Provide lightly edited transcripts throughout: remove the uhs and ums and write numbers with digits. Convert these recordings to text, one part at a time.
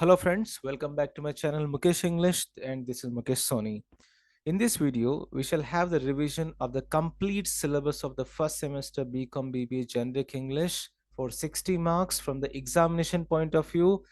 Hello friends, welcome back to my channel Mukesh English, and this is Mukesh Soni. In this video, we shall have the revision of the complete syllabus of the first semester BCom BBA Generic English for 60 marks from the examination point of view.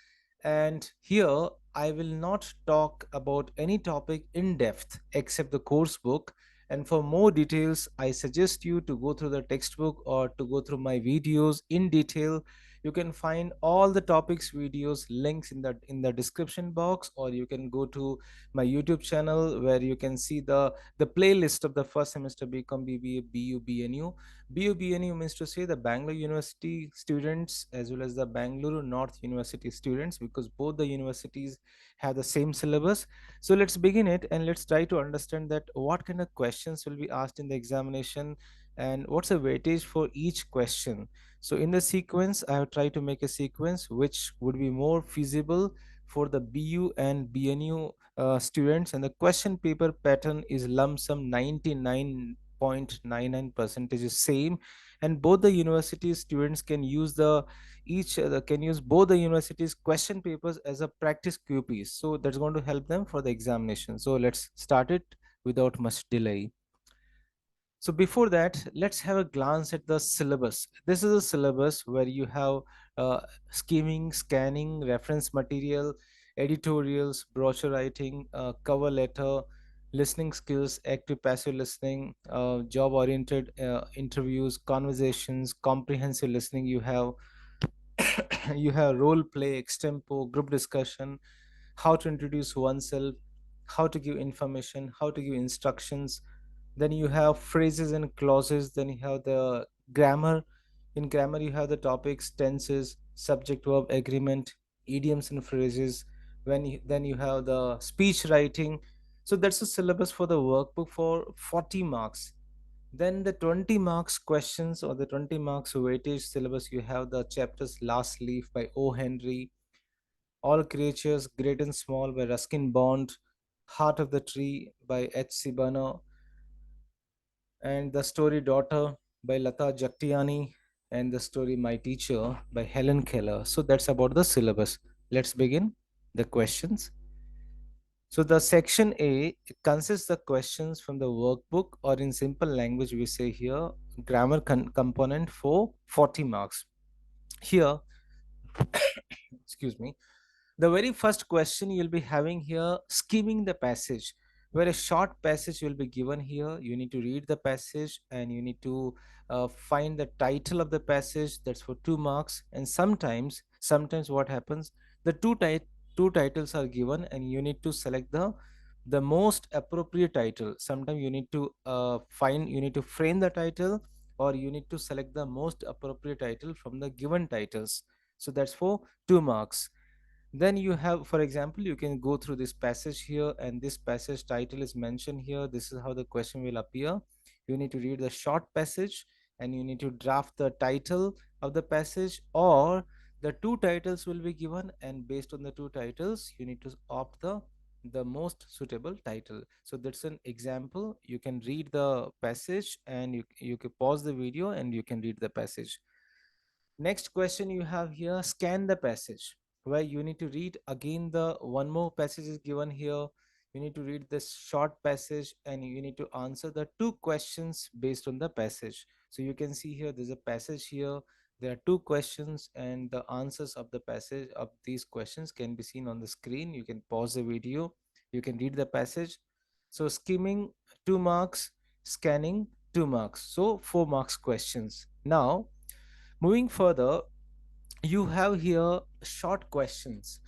And here, I will not talk about any topic in depth except the course book. And for more details, I suggest you to go through the textbook or to go through my videos in detail. You can find all the topics videos links in the description box, or you can go to my YouTube channel where you can see the playlist of the first semester BCom BBA BU BNU. BU BNU means to say the Bangalore University students as well as the Bangalore North University students, because both the universities have the same syllabus. So let's begin it and let's try to understand that what kind of questions will be asked in the examination and what's the weightage for each question. So in the sequence, I have tried to make a sequence which would be more feasible for the BU and BNU students, and the question paper pattern is lump sum 99.99 percentage is same, and both the university students can use the each can use both the universities question papers as a practice QPs, so that's going to help them for the examination. So let's start it without much delay. So before that, let's have a glance at the syllabus. This is a syllabus where you have scheming, scanning, reference material, editorials, brochure writing, cover letter, listening skills, active passive listening, job oriented interviews, conversations, comprehensive listening. You have you have role play, extempo, group discussion, how to introduce oneself, how to give information, how to give instructions. Then you have phrases and clauses. Then you have the grammar. In grammar you have the topics, tenses, subject verb agreement, idioms and phrases. Then you have the speech writing. So that's the syllabus for the workbook for 40 marks. Then the 20 marks questions or the 20 marks weightage syllabus, you have the chapters Last Leaf by O. Henry, All Creatures Great and Small by Ruskin Bond, Heart of the Tree by H.C. Bunner, and the story Daughter by Lata Jaktiani, and the story My Teacher by Helen Keller. So that's about the syllabus. Let's begin the questions. So the section A consists the questions from the workbook, or in simple language we say here grammar component for 40 marks. Here, excuse me, the very first question you'll be having here, skimming the passage, where a short passage will be given here. You need to read the passage and you need to find the title of the passage. That's for 2 marks. And sometimes what happens, the two titles are given and you need to select the most appropriate title. Sometimes you need to frame the title, or you need to select the most appropriate title from the given titles. So that's for 2 marks. Then you have, for example, you can go through this passage here, and this passage title is mentioned here. This is how the question will appear. You need to read the short passage and you need to draft the title of the passage, or the two titles will be given, and based on the two titles you need to opt the most suitable title. So that's an example. You can read the passage and you can pause the video and you can read the passage. Next question you have here, scan the passage, where you need to read again the one more passage is given here. You need to read this short passage and you need to answer the two questions based on the passage. So you can see here there's a passage here. There are two questions and the answers of the passage of these questions can be seen on the screen. You can pause the video. You can read the passage. So skimming 2 marks, scanning 2 marks. So 4 marks questions. Now moving further, you have here short questions,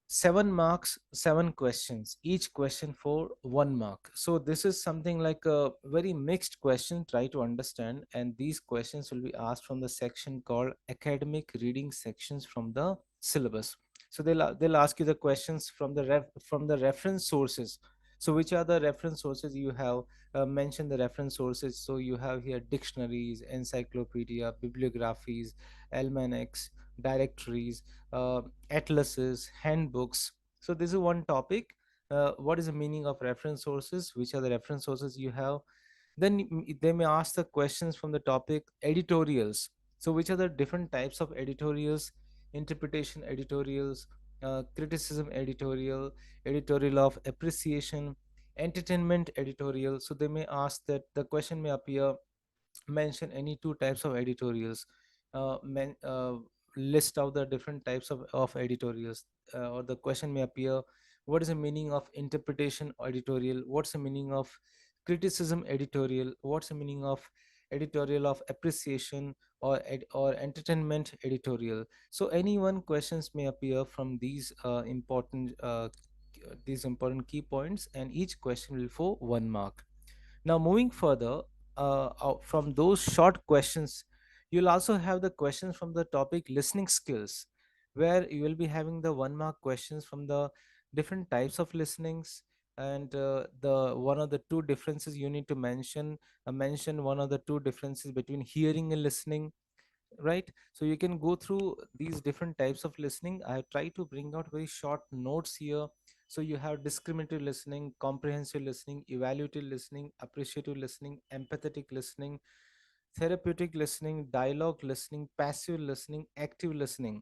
7 marks, 7 questions, each question for 1 mark. So this is something like a very mixed question, try to understand, and these questions will be asked from the section called academic reading sections from the syllabus. So they'll ask you the questions from from the reference sources. So which are the reference sources you have mentioned? The reference sources, so you have here dictionaries, encyclopedia, bibliographies, almanacs, directories, atlases, handbooks. So this is one topic. What is the meaning of reference sources? Which are the reference sources you have? Then they may ask the questions from the topic editorials. So which are the different types of editorials? Interpretation editorials, criticism editorial, editorial of appreciation, entertainment editorial. So they may ask that the question may appear, mention any two types of editorials, list out the different types of editorials, or the question may appear, what is the meaning of interpretation editorial, what's the meaning of criticism editorial, what's the meaning of editorial of appreciation, or entertainment editorial. So any one questions may appear from these important key points, and each question will for 1 mark. Now, moving further, from those short questions, you'll also have the questions from the topic listening skills, where you will be having the 1 mark questions from the different types of listenings, and the one of the two differences you need to mention one of the two differences between hearing and listening, right? So you can go through these different types of listening. I try to bring out very short notes here. So you have discriminatory listening, comprehensive listening, evaluative listening, appreciative listening, empathetic listening, therapeutic listening, dialogue listening, passive listening, active listening.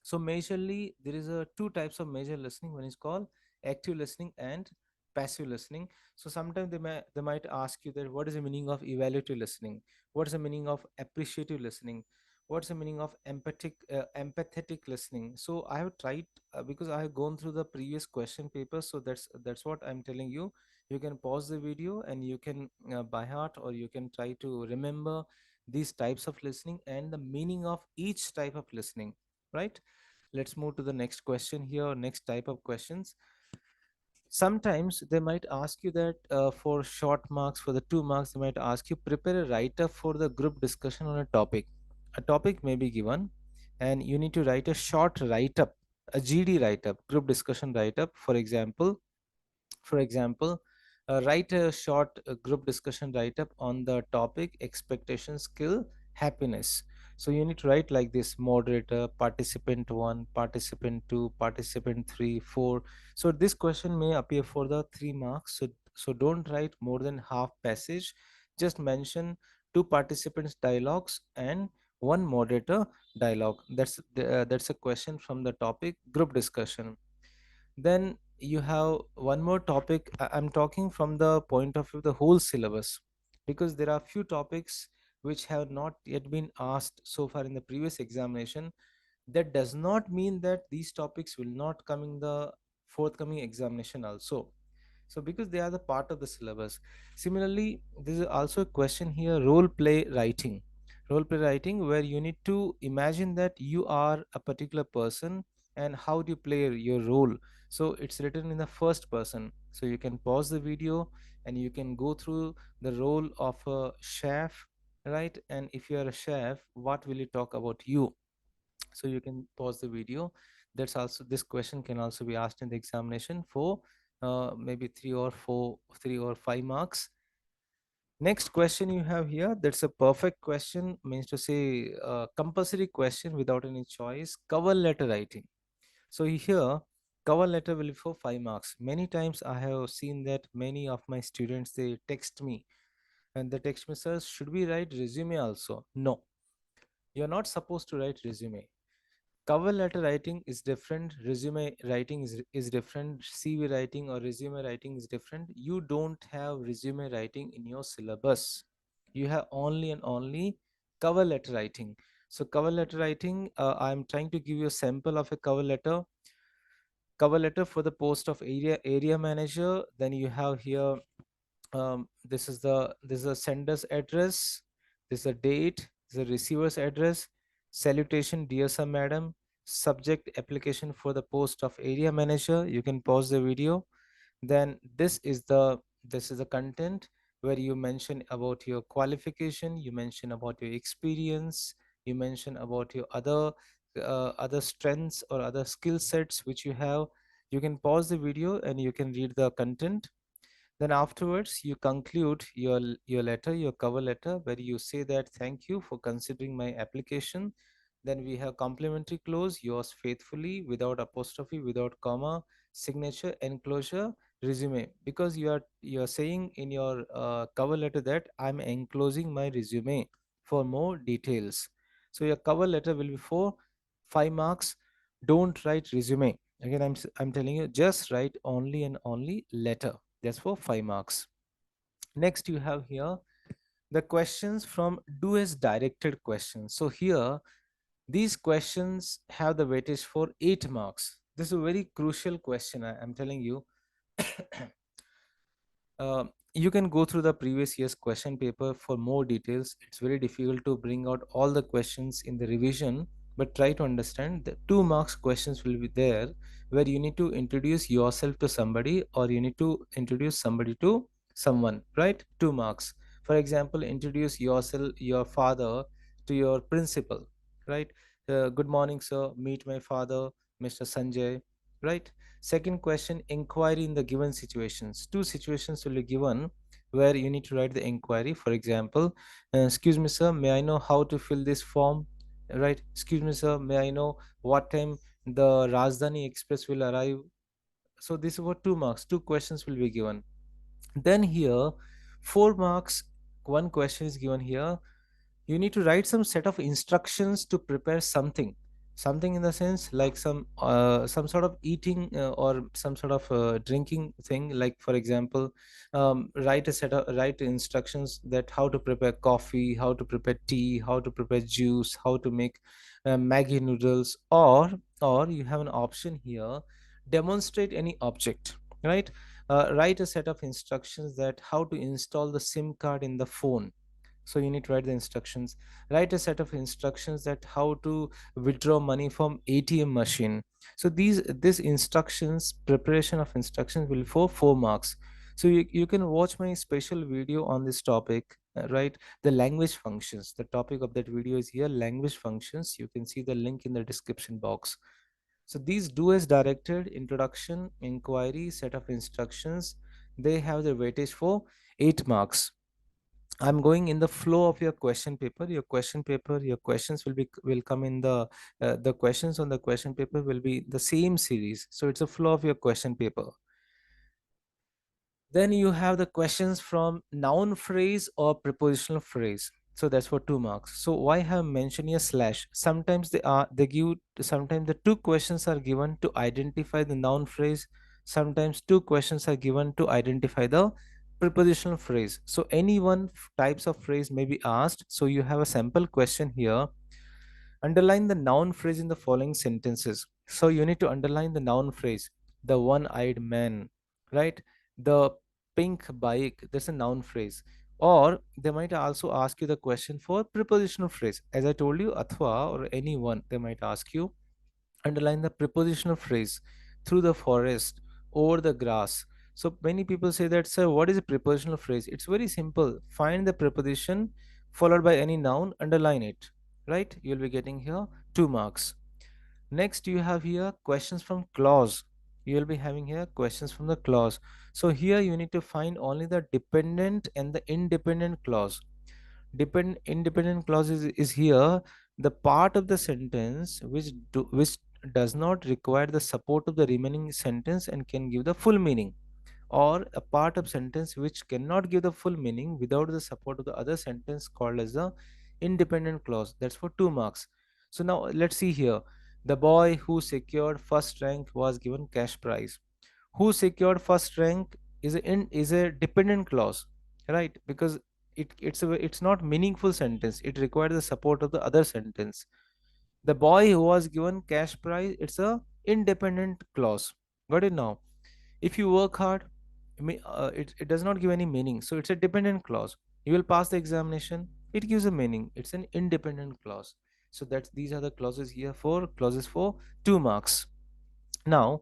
So majorly there is a two types of major listening. One is called active listening and passive listening. So sometimes they might ask you that what is the meaning of evaluative listening, what's the meaning of appreciative listening, what's the meaning of empathetic listening. So I have tried, because I have gone through the previous question papers, so that's what I'm telling you. You can pause the video and you can by heart, or you can try to remember these types of listening and the meaning of each type of listening, right? Let's move to the next question here, next type of questions. Sometimes they might ask you that, for short marks, for the 2 marks, they might ask you prepare a write up for the group discussion on a topic. A topic may be given, and you need to write a short write up, a GD write up, group discussion write up. For example, write a short group discussion write up on the topic expectation, skill, happiness. So you need to write like this: moderator, participant 1, participant 2, participant 3, 4. So this question may appear for the 3 marks. So don't write more than half passage. Just mention two participants dialogues and one moderator dialogue. That's a question from the topic group discussion. Then you have one more topic. I'm talking from the point of view of the whole syllabus, because there are few topics which have not yet been asked so far in the previous examination. That does not mean that these topics will not come in the forthcoming examination also. So because they are the part of the syllabus. Similarly, there is also a question here: role play writing, where you need to imagine that you are a particular person, and how do you play your role. So it's written in the first person, so you can pause the video and you can go through the role of a chef, right? And if you are a chef, what will you talk about you? So you can pause the video. That's also, this question can also be asked in the examination for maybe 3 or 5 marks. Next question you have here, that's a perfect question, means to say compulsory question without any choice: cover letter writing. So here, cover letter will be for 5 marks. Many times I have seen that many of my students, they text me, and they text me, sir, should we write resume also? No, you're not supposed to write resume. Cover letter writing is different, resume writing is different, CV writing or resume writing is different. You don't have resume writing in your syllabus. You have only and only cover letter writing. So cover letter writing, I'm trying to give you a sample of a cover letter for the post of area manager. Then you have here, this is a sender's address, this is a date, this is a receiver's address. Salutation, dear sir, madam. Subject: application for the post of area manager. You can pause the video. Then this is the content, where you mention about your qualification, you mention about your experience, you mention about your other strengths or other skill sets which you have. You can pause the video and you can read the content. Then afterwards, you conclude your letter, your cover letter, where you say that thank you for considering my application. Then we have complimentary clause: yours faithfully, without apostrophe, without comma, signature, enclosure, resume. Because you are saying in your cover letter that I'm enclosing my resume for more details. So your cover letter will be for 5 marks. Don't write resume. Again, I'm telling you, just write only and only letter. That's for 5 marks. Next, you have here the questions from do as directed questions. So here, these questions have the weightage for 8 marks. This is a very crucial question. I'm telling you. You can go through the previous year's question paper for more details. It's very difficult to bring out all the questions in the revision, but try to understand the 2 marks questions will be there, where you need to introduce yourself to somebody or you need to introduce somebody to someone, right? 2 marks. For example, introduce yourself, your father, to your principal, right? Good morning, sir. Meet my father, Mr. Sanjay, right? Second question, inquiry in the given situations. Two situations will be given where you need to write the inquiry. For example, excuse me, sir, may I know how to fill this form? Right? Excuse me, sir, may I know what time the Rajdhani Express will arrive? So this is what 2 marks. Two questions will be given. Then here, 4 marks. One question is given here. You need to write some set of instructions to prepare something in the sense like some sort of eating or some sort of drinking thing, like for example, write instructions that how to prepare coffee, how to prepare tea, how to prepare juice, how to make maggi noodles, or you have an option here, demonstrate any object, right? Write a set of instructions that how to install the sim card in the phone. So you need to write the instructions. Write a set of instructions that how to withdraw money from ATM machine. So these instructions, preparation of instructions will for 4 marks. So you can watch my special video on this topic, right? The language functions, the topic of that video is here, language functions. You can see the link in the description box. So these do as directed, introduction, inquiry, set of instructions, they have the weightage for 8 marks. I'm going in the flow of your question paper. Your question paper, your questions will come in the questions on the question paper will be the same series. So it's a flow of your question paper. Then you have the questions from noun phrase or prepositional phrase. So that's for 2 marks. So why have mentioned a slash? Sometimes they give, sometimes the 2 questions are given to identify the noun phrase. Sometimes 2 questions are given to identify the prepositional phrase. So any one types of phrase may be asked. So you have a sample question here. Underline the noun phrase in the following sentences. So you need to underline the noun phrase. The one-eyed man, right? The pink bike, that's a noun phrase. Or they might also ask you the question for prepositional phrase. As I told you, athwa or anyone, they might ask you, underline the prepositional phrase, through the forest, over the grass. So many people say that, sir, what is a prepositional phrase? It's very simple. Find the preposition followed by any noun, underline it, right? You'll be getting here 2 marks. Next, you have here questions from clause. You will be having here questions from the clause. So here you need to find only the dependent and the independent clause. Independent clause is here the part of the sentence which does not require the support of the remaining sentence and can give the full meaning, or a part of sentence which cannot give the full meaning without the support of the other sentence called as the independent clause. That's for 2 marks. So now let's see here. The boy who secured first rank was given cash prize. Who secured first rank is a dependent clause, right? Because it's not meaningful sentence. It requires the support of the other sentence. The boy who was given cash prize, it's a independent clause. Got it now? If you work hard, it does not give any meaning, so it's a dependent clause. You will pass the examination, it gives a meaning, it's an independent clause. So that's these are the clauses here for clauses for 2 marks. Now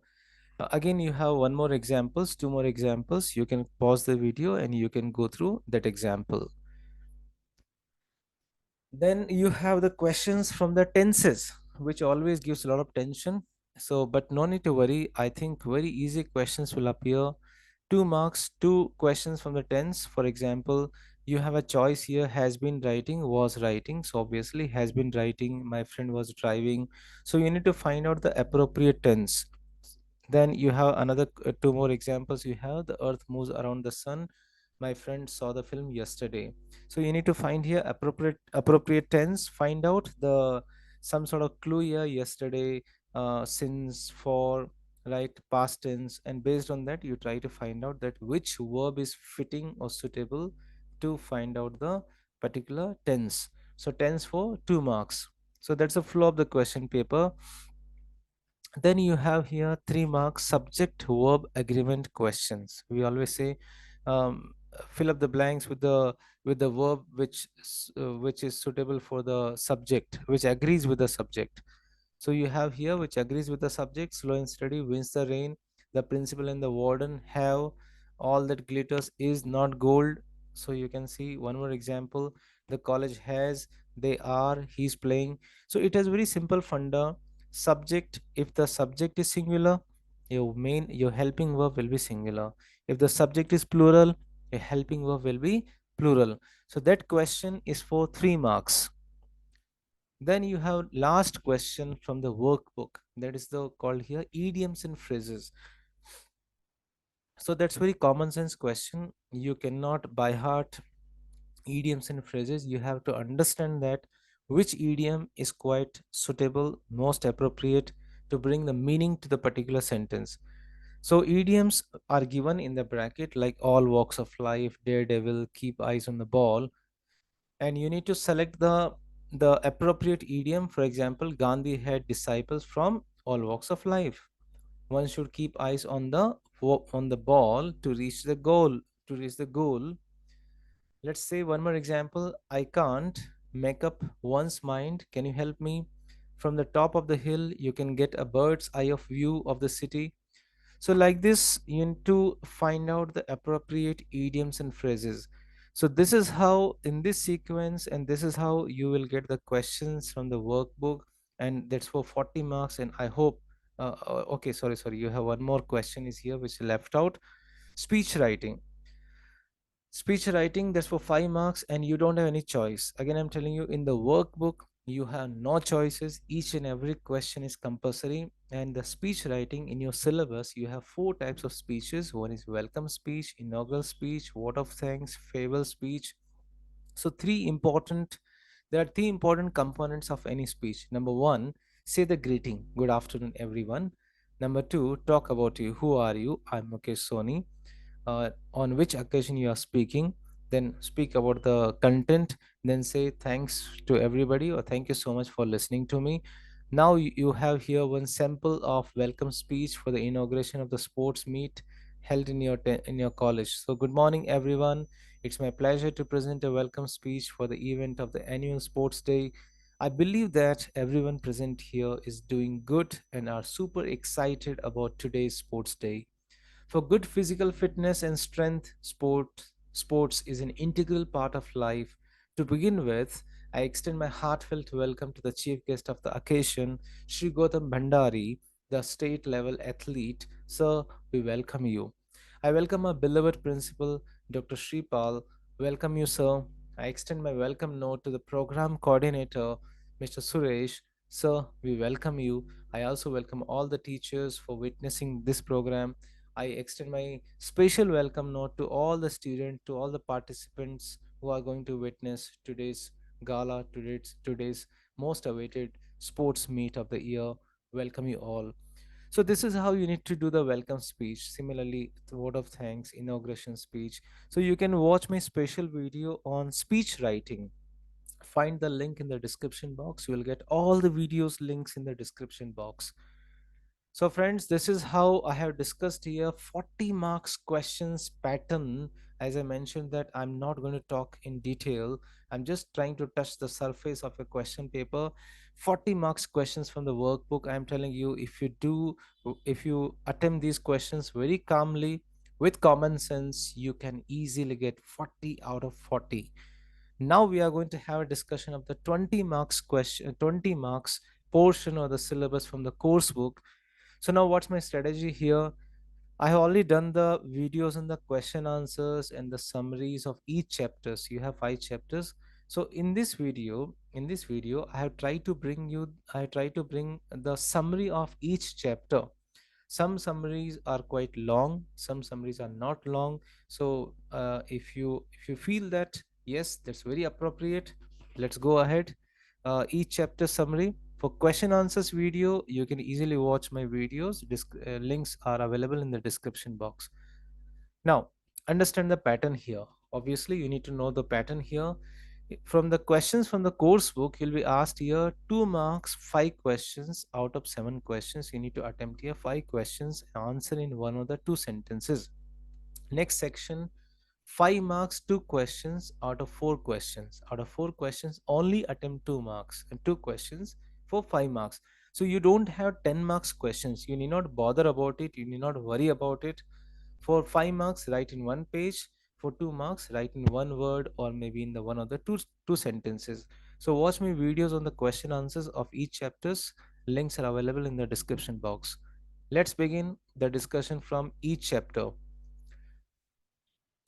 again, you have one more examples, two more examples. You can pause the video and you can go through that example. Then you have the questions from the tenses, which always gives a lot of tension. So but no need to worry, I think very easy questions will appear. 2 marks, 2 questions from the tense. For example, you have a choice here, has been writing, was writing. So obviously has been writing, my friend was driving. So you need to find out the appropriate tense. Then you have another 2 more examples. You have the earth moves around the sun, my friend saw the film yesterday. So you need to find here appropriate tense, find out the some sort of clue here, yesterday, since, for, right, past tense, and based on that you try to find out that which verb is fitting or suitable to find out the particular tense. So tense for 2 marks. So that's the flow of the question paper. Then you have here 3 marks subject verb agreement questions. We always say, fill up the blanks with the verb which is suitable for the subject, which agrees with the subject. So you have here which agrees with the subject: slow and steady wins the rain, the principal and the warden have, all that glitters is not gold. So you can see one more example: the college has, they are, he's playing. So it has very simple funda. Subject, if the subject is singular, your helping verb will be singular. If the subject is plural, a helping verb will be plural. So that question is for 3 marks. Then you have last question from the workbook, that is the called here idioms and phrases. So that's very common sense question. You cannot by heart idioms and phrases. You have to understand that which idiom is quite suitable, most appropriate to bring the meaning to the particular sentence. So idioms are given in the bracket, like all walks of life, daredevil, keep eyes on the ball, and you need to select the appropriate idiom. For example, Gandhi had disciples from all walks of life. One should keep eyes on the ball to reach the goal. To reach the goal, let's say one more example: I can't make up one's mind, can you help me? From the top of the hill you can get a bird's eye of view of the city. So like this, you need to find out the appropriate idioms and phrases. So this is how, in this sequence, and this is how you will get the questions from the workbook, and that's for 40 marks. And I hope, okay, sorry, you have one more question is here which left out: speech writing. Speech writing, that's for 5 marks, and you don't have any choice. Again, I'm telling you, in the workbook you have no choices. Each and every question is compulsory. And the speech writing in your syllabus, you have 4 types of speeches. One is welcome speech, inaugural speech, vote of thanks, farewell speech. So there are three important components of any speech. Number one, say the greeting, good afternoon everyone. Number two, talk about you, who are you, I'm Mukesh Soni, on which occasion you are speaking. Then speak about the content. Then say thanks to everybody, or thank you so much for listening to me. Now you have here one sample of welcome speech for the inauguration of the sports meet held in in your college. So good morning everyone, it's my pleasure to present a welcome speech for the event of the annual sports day. I believe that everyone present here is doing good and are super excited about today's sports day. For good physical fitness and strength, sports is an integral part of life. To begin with, I extend my heartfelt welcome to the chief guest of the occasion, Sri Gautam Bhandari, the state level athlete. Sir, we welcome you. I welcome our beloved principal, Dr. Shripal. Welcome you, sir. I extend my welcome note to the program coordinator, Mr. Suresh. Sir, we welcome you. I also welcome all the teachers for witnessing this program. I extend my special welcome note to all the students, to all the participants who are going to witness today's gala, today's most awaited sports meet of the year. Welcome you all. So this is how you need to do the welcome speech. Similarly, the word of thanks, inauguration speech. So you can watch my special video on speech writing. Find the link in the description box. You will get all the videos links in the description box. So friends, this is how I have discussed here 40 marks questions pattern. As I mentioned that I'm not going to talk in detail. I'm just trying to touch the surface of a question paper. 40 marks questions from the workbook. I'm telling you, if you attempt these questions very calmly with common sense, you can easily get 40 out of 40. Now we are going to have a discussion of the 20 marks question, 20 marks portion of the syllabus from the coursework. So now what's my strategy here? I have already done the videos and the question answers and the summaries of each chapters. You have 5 chapters. So in this video, I try to bring the summary of each chapter. Some summaries are quite long, some summaries are not long. So if you feel that yes, that's very appropriate, let's go ahead. Each chapter summary For question answers video, you can easily watch my videos. Links are available in the description box. Now, understand the pattern here. Obviously, you need to know the pattern here. From the questions from the course book, you'll be asked here 2 marks, 5 questions out of 7 questions. You need to attempt here 5 questions and answer in one of the 2 sentences. Next section, 5 marks, 2 questions out of 4 questions. Out of 4 questions, only attempt 2 marks and 2 questions for 5 marks. So you don't have 10 marks questions. You need not bother about it. You need not worry about it. For 5 marks, write in one page. For 2 marks, write in one word or maybe in the one of the two sentences. So watch my videos on the question answers of each chapters. Links are available in the description box. Let's begin the discussion from each chapter.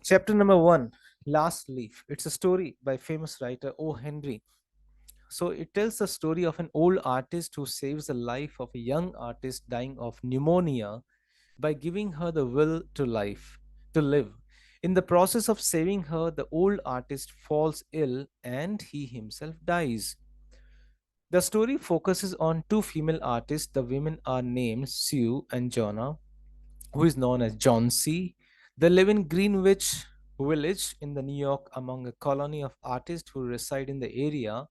Chapter number 1, Last Leaf. It's a story by famous writer O. Henry. So it tells the story of an old artist who saves the life of a young artist dying of pneumonia by giving her the will to live. In the process of saving her, the old artist falls ill and he himself dies. The story focuses on two female artists. The women are named Sue and Jonna, who is known as John C. They live in Greenwich Village in the New York among a colony of artists who reside in the area.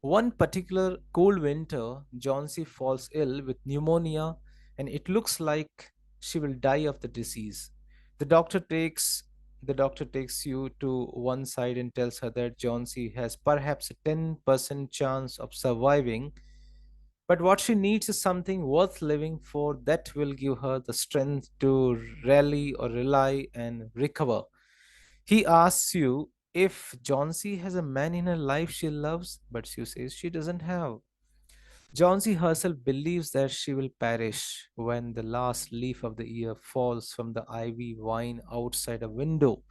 One particular cold winter, Johnsy falls ill with pneumonia and it looks like she will die of the disease. The doctor takes the doctor takes you to one side and tells her that Johnsy has perhaps a 10% chance of surviving, but what she needs is something worth living for that will give her the strength to rally or rely and recover. He asks you if Johnsy has a man in her life she loves, but Sue says she doesn't have. Johnsy herself believes that she will perish when the last leaf of the year falls from the ivy vine outside a window.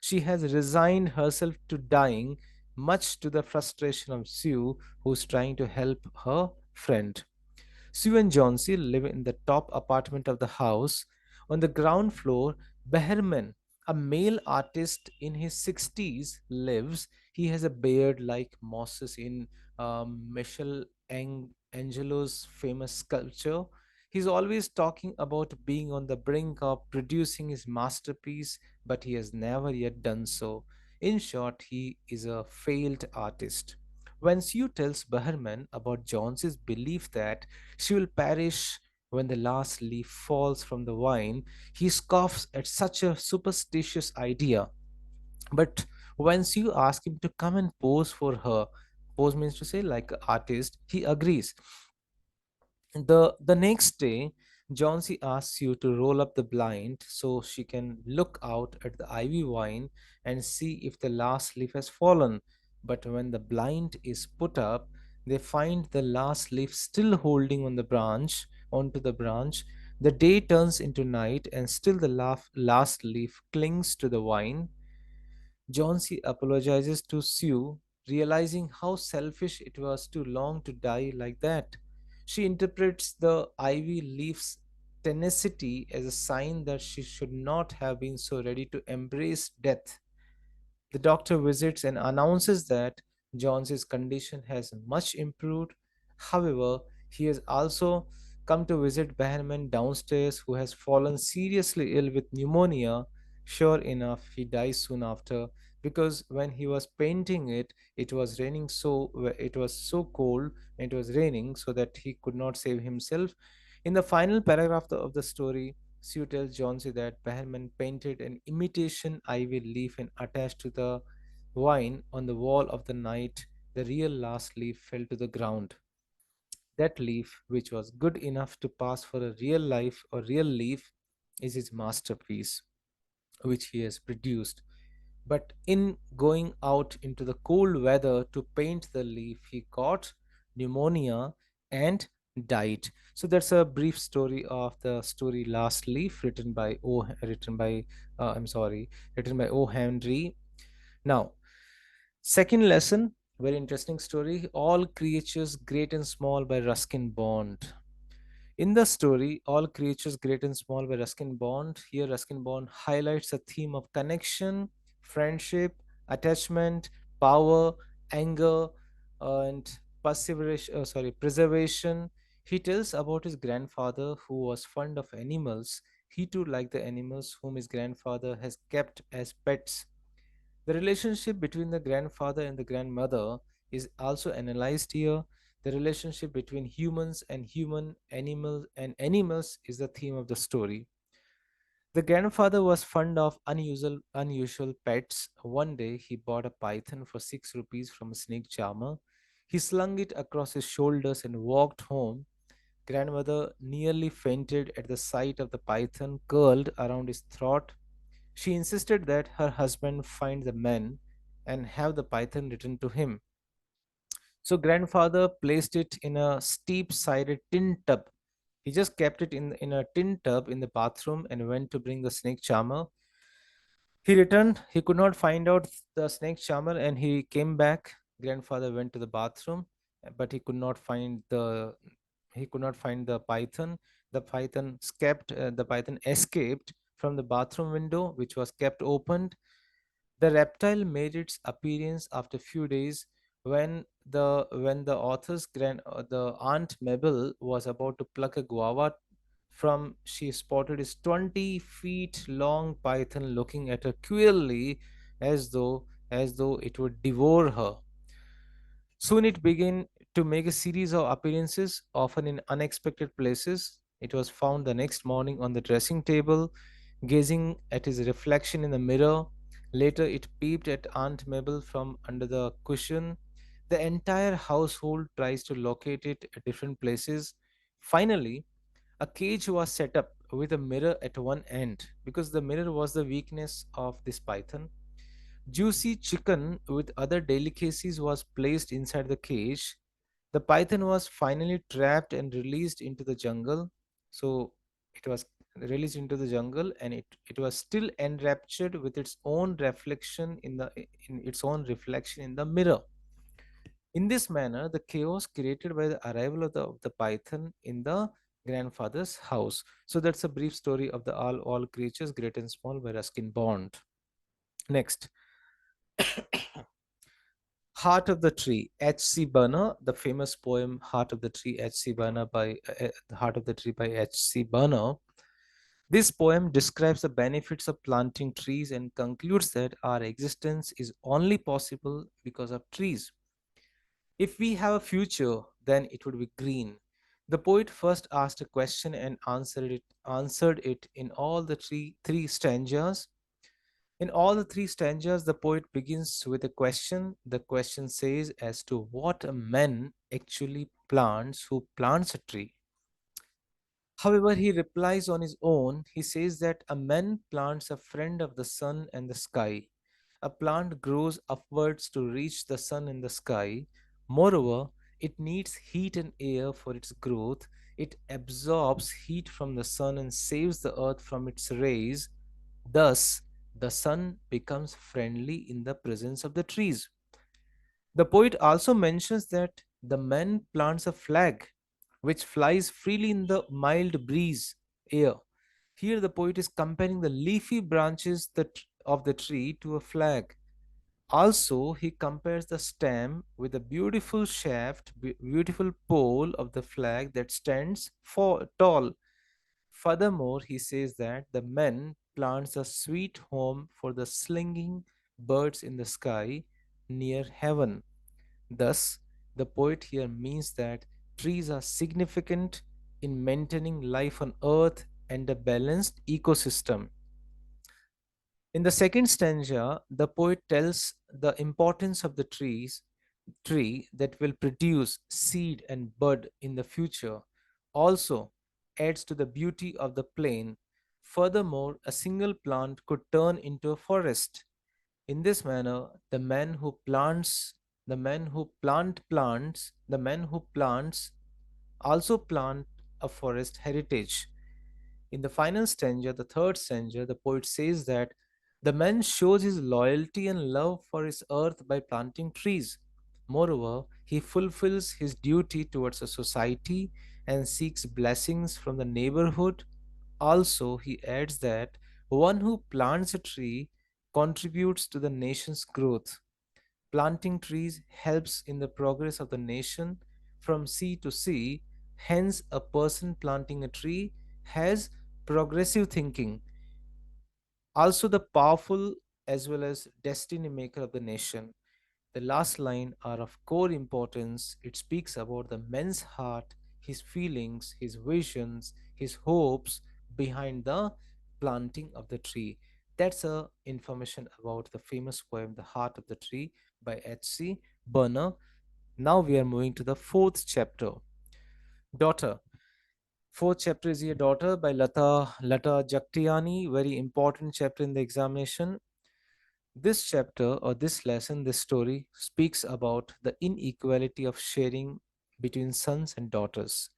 She has resigned herself to dying, much to the frustration of Sue, who's trying to help her friend. Sue and Johnsy live in the top apartment of the house. On the ground floor, Behrman, a male artist in his 60s, lives. He has a beard like Moses in Michelangelo's famous sculpture. He's always talking about being on the brink of producing his masterpiece, but he has never yet done so. In short, he is a failed artist. When Sue tells Behrman about Jones's belief that she will perish when the last leaf falls from the vine, he scoffs at such a superstitious idea. But when Sue asks him to come and pose for her, pose means to say like an artist, he agrees. The next day, Johnsy asks you to roll up the blind so she can look out at the ivy vine and see if the last leaf has fallen. But when the blind is put up, they find the last leaf still holding onto the branch. The day turns into night and still the last leaf clings to the vine. Johnsy apologizes to Sue, realizing how selfish it was to long to die like that. She interprets the ivy leaf's tenacity as a sign that she should not have been so ready to embrace death. The doctor visits and announces that John's condition has much improved. However, he has also come to visit Behrman downstairs, who has fallen seriously ill with pneumonia. Sure enough, he dies soon after because when he was painting it, it was so cold and it was raining, so that he could not save himself. In the final paragraph of the story, Sue tells Johnsy that Behrman painted an imitation ivy leaf and attached to the vine on the wall of the night. The real last leaf fell to the ground. That leaf, which was good enough to pass for a real life or real leaf, is his masterpiece, which he has produced. But in going out into the cold weather to paint the leaf, he caught pneumonia and died. So that's a brief story of the story Last Leaf, written by O. Henry. Now, second lesson, very interesting story. All Creatures Great and Small by Ruskin Bond. In the story, All Creatures Great and Small by Ruskin Bond, here Ruskin Bond highlights a theme of connection, friendship, attachment, power, anger, and preservation. He tells about his grandfather who was fond of animals. He too liked the animals whom his grandfather has kept as pets. The relationship between the grandfather and the grandmother is also analyzed here. The relationship between humans and human animals and animals is the theme of the story. The grandfather was fond of unusual pets. One day he bought a python for 6 rupees from a snake charmer. He slung it across his shoulders and walked home. Grandmother nearly fainted at the sight of the python curled around his throat. She insisted that her husband find the man and have the python returned to him. So grandfather placed it in a steep-sided tin tub. He just kept it in a tin tub in the bathroom and went to bring the snake charmer. He returned. He could not find out the snake charmer and he came back. Grandfather went to the bathroom, but he could not find the python. The python escaped from the bathroom window, which was kept opened. The reptile made its appearance after a few days when the the aunt Mabel was about to pluck a guava from she spotted his 20 feet long python looking at her queerly as though it would devour her. Soon it began to make a series of appearances, often in unexpected places. It was found the next morning on the dressing table, gazing at his reflection in the mirror. Later, it peeped at Aunt Mabel from under the cushion. The entire household tries to locate it at different places. Finally, a cage was set up with a mirror at one end because the mirror was the weakness of this python. Juicy chicken with other delicacies was placed inside the cage. The python was finally trapped and released into the jungle. So it was released into the jungle and it was still enraptured with its own reflection in the mirror. In this manner, the chaos created by the arrival of the python in the grandfather's house. So that's a brief story of the all creatures, great and small, were Ruskin Bond. Next, Heart of the Tree, H.C. Burner, the famous poem Heart of the Tree, H.C. Burner by Heart of the Tree by H.C. Burner. This poem describes the benefits of planting trees and concludes that our existence is only possible because of trees. If we have a future, then it would be green. The poet first asked a question and answered it in all the three stanzas. In all the three stanzas, the poet begins with a question. The question says as to what a man actually plants who plants a tree. However, he replies on his own. He says that a man plants a friend of the sun and the sky. A plant grows upwards to reach the sun and the sky. Moreover, it needs heat and air for its growth. It absorbs heat from the sun and saves the earth from its rays. Thus, the sun becomes friendly in the presence of the trees. The poet also mentions that the man plants a flag which flies freely in the mild breeze air. Here, the poet is comparing the leafy branches of the tree to a flag. Also, he compares the stem with the beautiful beautiful pole of the flag that stands tall. Furthermore, he says that the man plants a sweet home for the slinging birds in the sky near heaven. Thus, the poet here means that trees are significant in maintaining life on earth and a balanced ecosystem. In the second stanza, the poet tells the importance of the tree that will produce seed and bud in the future. Also adds to the beauty of the plain. Furthermore, a single plant could turn into a forest. In this manner, the man who plants also plant a forest heritage. In the final stanza, the third stanza, the poet says that the man shows his loyalty and love for his earth by planting trees. Moreover, he fulfills his duty towards a society and seeks blessings from the neighborhood. Also, he adds that one who plants a tree contributes to the nation's growth. Planting trees helps in the progress of the nation from sea to sea. Hence, a person planting a tree has progressive thinking, also the powerful as well as destiny maker of the nation. The last line are of core importance. It speaks about the man's heart, his feelings, his visions, his hopes behind the planting of the tree. That's a information about the famous poem The Heart of the Tree by H.C. Burner. Now we are moving to the fourth chapter, Daughter. Fourth chapter is here, Daughter by Lata Jaktiani. Very important chapter in the examination. This chapter or this lesson, this story speaks about the inequality of sharing between sons and daughters.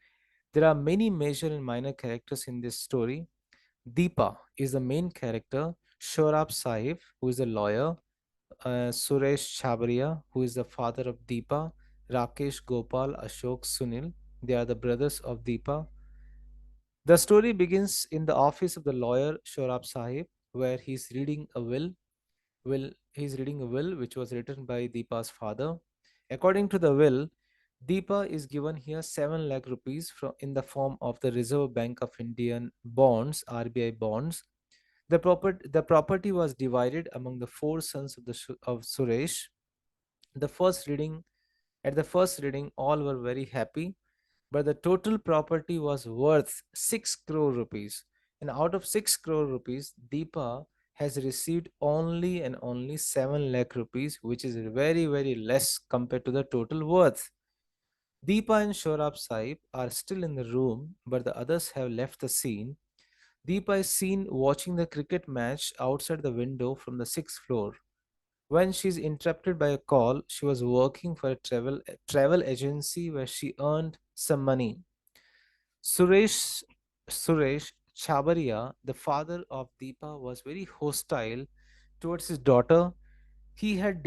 There are many major and minor characters in this story. Deepa is the main character, Shorab Sahib, who is a lawyer, Suresh Chabria, who is the father of Deepa, Rakesh, Gopal, Ashok, Sunil. They are the brothers of Deepa. The story begins in the office of the lawyer Shorab Sahib, where he's reading a he's reading a will which was written by Deepa's father. According to the will, Deepa is given here 7 lakh rupees in the form of the Reserve Bank of Indian bonds, RBI bonds. The property was divided among the 4 sons of of Suresh. The first reading At the first reading, all were very happy, but the total property was worth 6 crore rupees. And out of 6 crore rupees, Deepa has received only and only 7 lakh rupees, which is very, very less compared to the total worth. Deepa and Shorab Sahib are still in the room, but the others have left the scene. Deepa is seen watching the cricket match outside the window from the 6th floor. When she is interrupted by a call, she was working for a travel agency where she earned some money. Suresh Suresh Chabaria, the father of Deepa, was very hostile towards his daughter. He had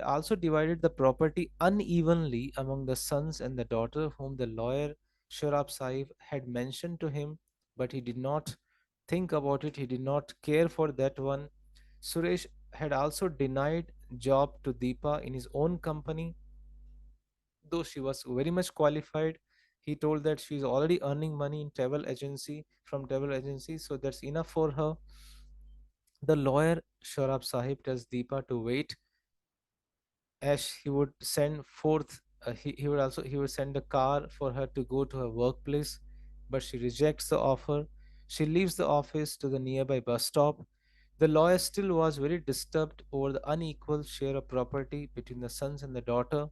also divided the property unevenly among the sons and the daughter whom the lawyer Shorab Sahib had mentioned to him, but he did not think about it. He did not care for that one. Suresh had also denied job to Deepa in his own company, though she was very much qualified. He told that she is already earning money in travel agency, so that's enough for her. The lawyer Shorab Sahib tells Deepa to wait, as he would send forth he would send a car for her to go to her workplace, but she rejects the offer. She leaves the office to the nearby bus stop. The lawyer still was very disturbed over the unequal share of property between the sons and the daughter.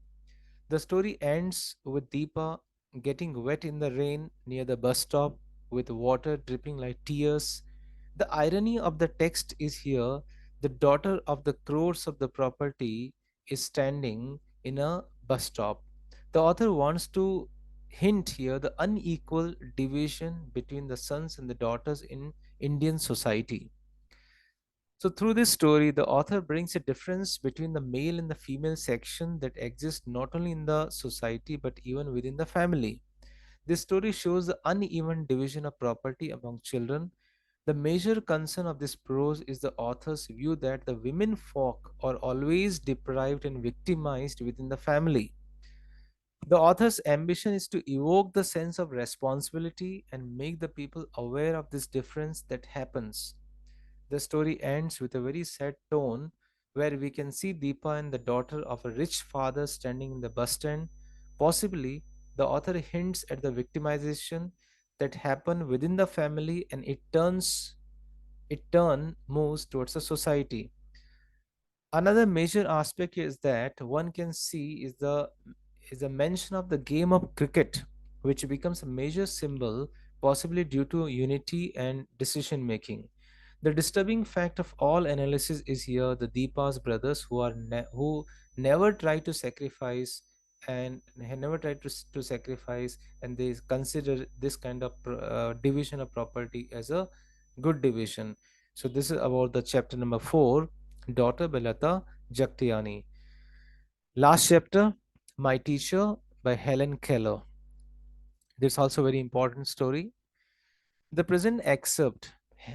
The story ends with Deepa getting wet in the rain near the bus stop with water dripping like tears. The irony of the text is here: the daughter of the crores of the property is standing in a bus stop. The author wants to hint here the unequal division between the sons and the daughters in Indian society. So, through this story, the author brings a difference between the male and the female section that exists not only in the society but even within the family. This story shows the uneven division of property among children. The major concern of this prose is the author's view that the women folk are always deprived and victimized within the family. The author's ambition is to evoke the sense of responsibility and make the people aware of this difference that happens. The story ends with a very sad tone where we can see Deepa and the daughter of a rich father standing in the bus stand. Possibly, the author hints at the victimization that happen within the family, and it turn moves towards the society. Another major aspect is that one can see is the mention of the game of cricket, which becomes a major symbol, possibly due to unity and decision making. The disturbing fact of all analysis is here the Deepa's brothers who never try to sacrifice and had never tried to sacrifice, and they consider this kind of division of property as a good division. So this is about the chapter number 4, Daughter by Lata Jaktiani. Last chapter, My Teacher by Helen Keller. This also very important story. The present excerpt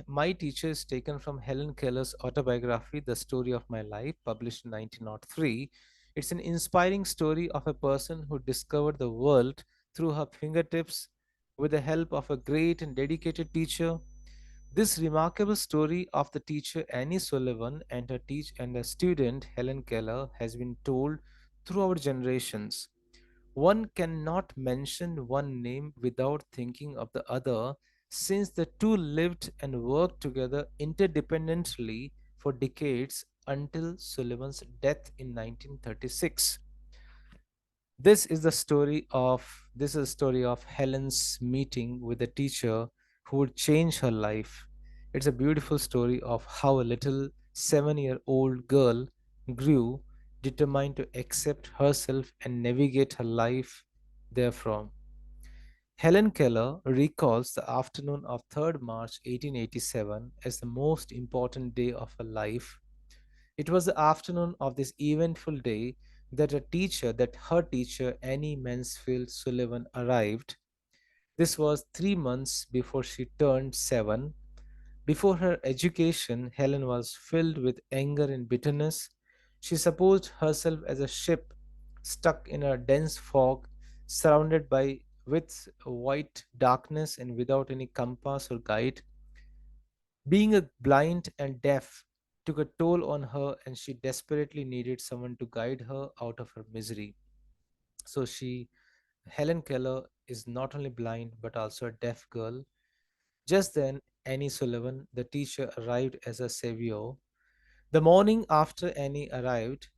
My Teacher is taken from Helen Keller's autobiography, The Story of My Life, published in 1903. It's an inspiring story of a person who discovered the world through her fingertips with the help of a great and dedicated teacher. This remarkable story of the teacher Annie Sullivan and her student Helen Keller has been told throughout generations. One cannot mention one name without thinking of the other, since the two lived and worked together interdependently for decades until Sullivan's death in 1936. This is a story of Helen's meeting with a teacher who would change her life. It's a beautiful story of how a little 7-year-old girl grew determined to accept herself and navigate her life therefrom. Helen Keller recalls the afternoon of 3rd March 1887 as the most important day of her life. It was the afternoon of this eventful day that her teacher Annie Mansfield Sullivan arrived. This was 3 months before she turned 7. Before her education, Helen was filled with anger and bitterness. She supposed herself as a ship stuck in a dense fog, surrounded by with white darkness and without any compass or guide. Being a blind and deaf took a toll on her, and she desperately needed someone to guide her out of her misery. So Helen Keller, is not only blind but also a deaf girl. Just then, Annie Sullivan, the teacher, arrived as a savior. The morning after Annie arrived,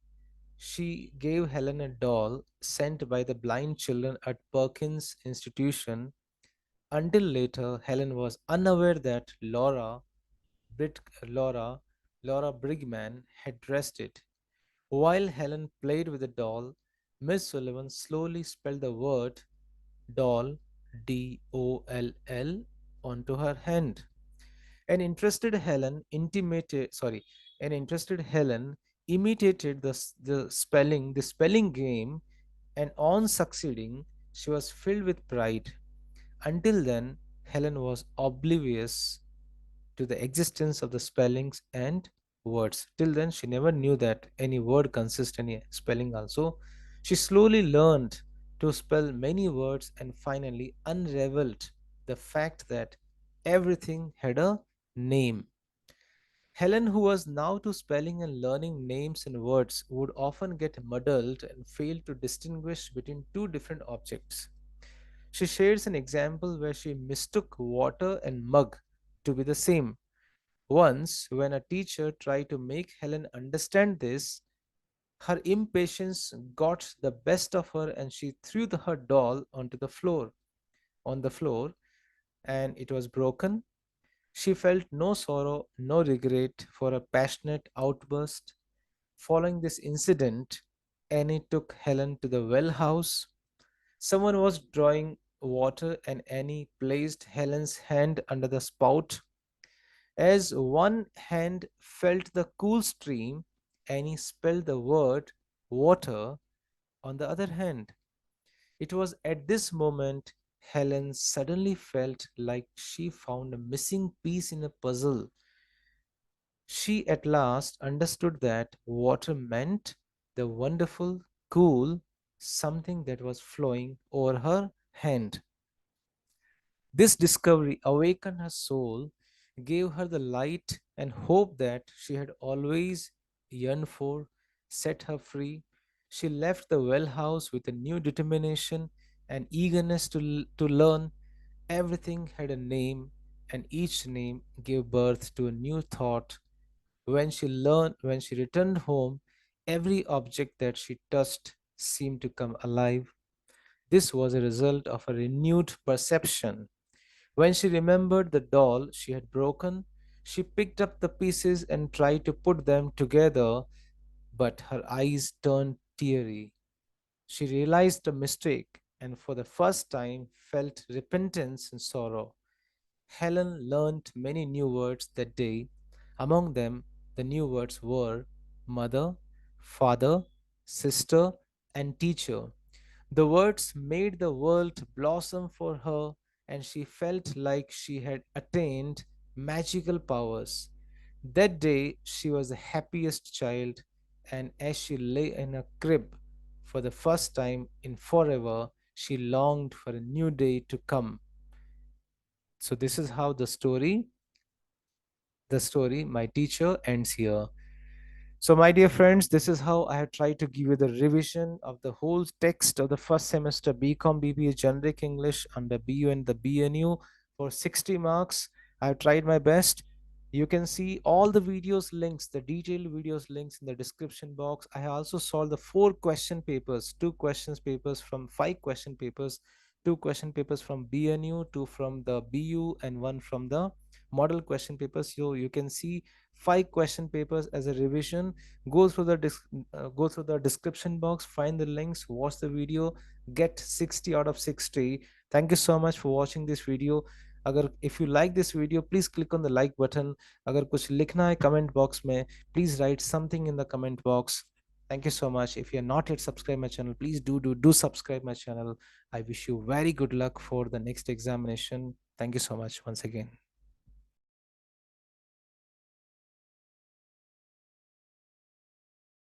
she gave Helen a doll sent by the blind children at Perkins Institution. Until later, Helen was unaware that Brit, Laura, Laura Brigman had dressed it. While Helen played with the doll, Miss Sullivan slowly spelled the word doll, Doll, onto her hand. An interested Helen intimated, sorry, an interested Helen imitated the spelling game, and on succeeding, she was filled with pride. Until then, Helen was oblivious to the existence of the spellings and words. Till then, she never knew that any word consists any spelling also. She slowly learned to spell many words and finally unraveled the fact that everything had a name. Helen, who was now to spelling and learning names and words, would often get muddled and fail to distinguish between two different objects. She shares an example where she mistook water and mug to be the same. Once, when a teacher tried to make Helen understand this, her impatience got the best of her and she threw her doll on the floor, and it was broken. She felt no sorrow, no regret for a passionate outburst. Following this incident, Annie took Helen to the well house. Someone was drawing water, and Annie placed Helen's hand under the spout. As one hand felt the cool stream, Annie spelled the word water on the other hand. It was at this moment Helen suddenly felt like she found a missing piece in a puzzle. She at last understood that water meant the wonderful, cool something that was flowing over her hand. This discovery awakened her soul, gave her the light and hope that she had always yearned for, set her free. She left the well house with a new determination and eagerness to learn. Everything had a name, and each name gave birth to a new thought. When she returned home, every object that she touched seemed to come alive. This was a result of a renewed perception. When she remembered the doll she had broken, she picked up the pieces and tried to put them together, but her eyes turned teary. She realized the mistake and for the first time felt repentance and sorrow. Helen learned many new words that day. Among them, the new words were mother, father, sister, and teacher. The words made the world blossom for her, and she felt like she had attained magical powers. That day she was the happiest child, and as she lay in a crib for the first time in forever, she longed for a new day to come. So this is how the story my teacher ends here. So, my dear friends, this is how I have tried to give you the revision of the whole text of the first semester BCom BBA Generic English under BU and the BNU for 60 marks. I have tried my best. You can see all the videos links, the detailed videos links in the description box. I have also solved the 4 question papers, 2 questions papers from 5 question papers, 2 question papers from BNU, 2 from the BU, and 1 from the model question papers. So you can see 5 question papers as a revision. Go through the description box, find the links, watch the video, get 60 out of 60. Thank you so much for watching this video. अगर if you like this video, please click on the like button. अगर कुछ लिखना है comment box में, please write something in the comment box. Thank you so much. If you are not yet subscribed my channel, please do subscribe my channel. I wish you very good luck for the next examination. Thank you so much once again.